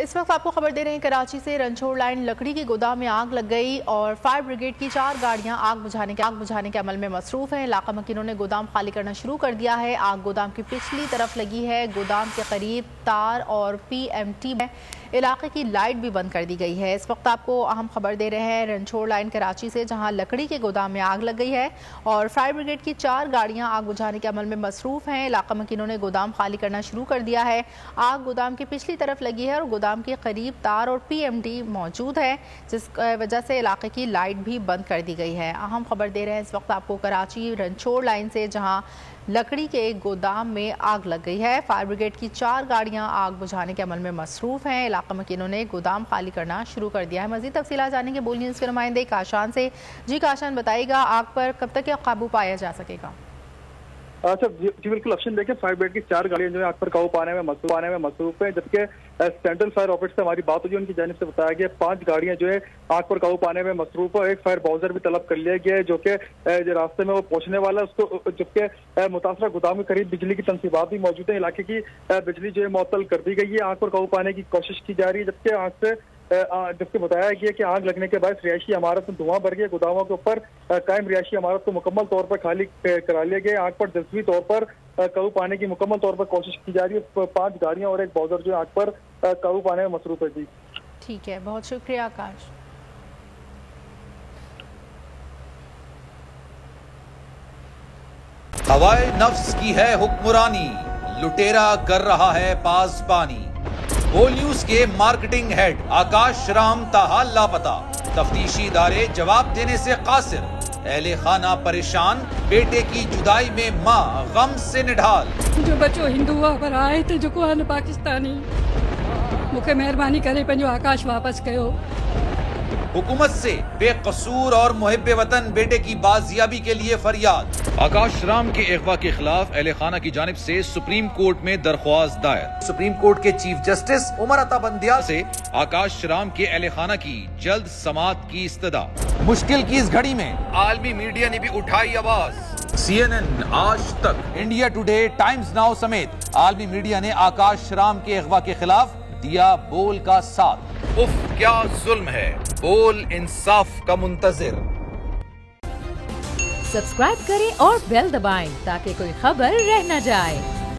इस वक्त आपको खबर दे रहे हैं कराची से रनछोड़ लाइन लकड़ी की गोदाम में आग लग गई और फायर ब्रिगेड की 4 गाड़ियां आग बुझाने के अमल में मसरूफ हैं। इलाका मकीनों ने गोदाम खाली करना शुरू कर दिया है। आग गोदाम की पिछली तरफ लगी है। गोदाम के करीब तार और PMT में इलाके की लाइट भी बंद कर दी गई है। इस वक्त आपको अहम खबर दे रहे हैं रनछोड़ लाइन कराची से, जहां लकड़ी के गोदाम में आग लग गई है और फायर ब्रिगेड की 4 गाड़ियां आग बुझाने के अमल में मसरूफ हैं। इलाका मकीनों ने गोदाम खाली करना शुरू कर दिया है। आग गोदाम की पिछली तरफ लगी है और गोदाम के करीब तार और PMT मौजूद है, जिस वजह से इलाके की लाइट भी बंद कर दी गई है। अहम खबर दे रहे हैं इस वक्त आपको कराची रनछोड़ लाइन से, जहां लकड़ी के गोदाम में आग लग गई है। फायर ब्रिगेड की 4 गाड़ियां आग बुझाने के अमल में मसरूफ हैं। इलाका मकीनों ने गोदाम खाली करना शुरू कर दिया है। मजीद तफसीलात जानेंगे बोल न्यूज़ के नुमाइंदे काशान से। जी काशान, बताइएगा आग पर कब तक काबू पाया जा सकेगा? अच्छा जी बिल्कुल ऑप्शन देखें, फायर ब्रिगेड की 4 गाड़ियां जो है आग पर काबू पाने में मसरूफ है, जबकि सेंट्रल फायर ऑफिस से हमारी बात हुई, उनकी जानिब से बताया गया 5 गाड़ियां जो है आग पर काबू पाने में मसरूफ है। एक फायर बाउजर भी तलब कर लिया गया है, जो कि रास्ते में वो पहुंचने वाला है उसको, जबकि मुतासरा गोदाम के करीब बिजली की तंसीबात भी मौजूद है। इलाके की बिजली जो है मुअत्तल कर दी गई है। आग पर काबू पाने की कोशिश की जा रही है, जबकि बताया गया कि आग लगने के बाद रिहायशी इमारत में धुआं भर गया। गोदामों के ऊपर कायम रिहायशी इमारत को मुकम्मल तौर पर खाली करा लिया गया। आग पर जज्वी तौर पर काबू पाने की मुकम्मल तौर पर कोशिश की जा रही है। 5 गाड़ियां और एक बाउजर जो आग पर काबू पाने में मसरूफ है। जी ठीक है, बहुत शुक्रिया आकाश। हवाए नफ्स की है हुक्मरानी, लुटेरा कर रहा है पासबानी। बोल न्यूज के मार्केटिंग हेड आकाश राम ताहा लापता, तफ्तीशी इदारे जवाब देने से कासिर। अहले खाना परेशान, बेटे की जुदाई में माँ गम से निढाल। जो बच्चो हिंदू हुआ पर आए थे जो को पाकिस्तानी, मुझे मेहरबानी करे पंहिंजो आकाश वापस कयो। हुकूमत से बेकसूर और मुहिब्बे वतन बेटे की बाजियाबी के लिए फरियाद। आकाश राम के अगवा के खिलाफ अहले खाना की जानिब से सुप्रीम कोर्ट में दरख्वास्त दायर। सुप्रीम कोर्ट के चीफ जस्टिस उमर अता बंदियाल से आकाश राम के अहले खाना की जल्द समाअत की इस्तदा। मुश्किल की इस घड़ी में आलमी मीडिया ने भी उठाई आवाज। CNN, आज तक, इंडिया टुडे, टाइम्स नाउ समेत आलमी मीडिया ने आकाश राम के अगवा के खिलाफ दिया बोल का साथ। उफ क्या जुल्म है, बोल इंसाफ का मुंतजिर। सब्सक्राइब करें और बेल दबाएं ताकि कोई खबर रह न जाए।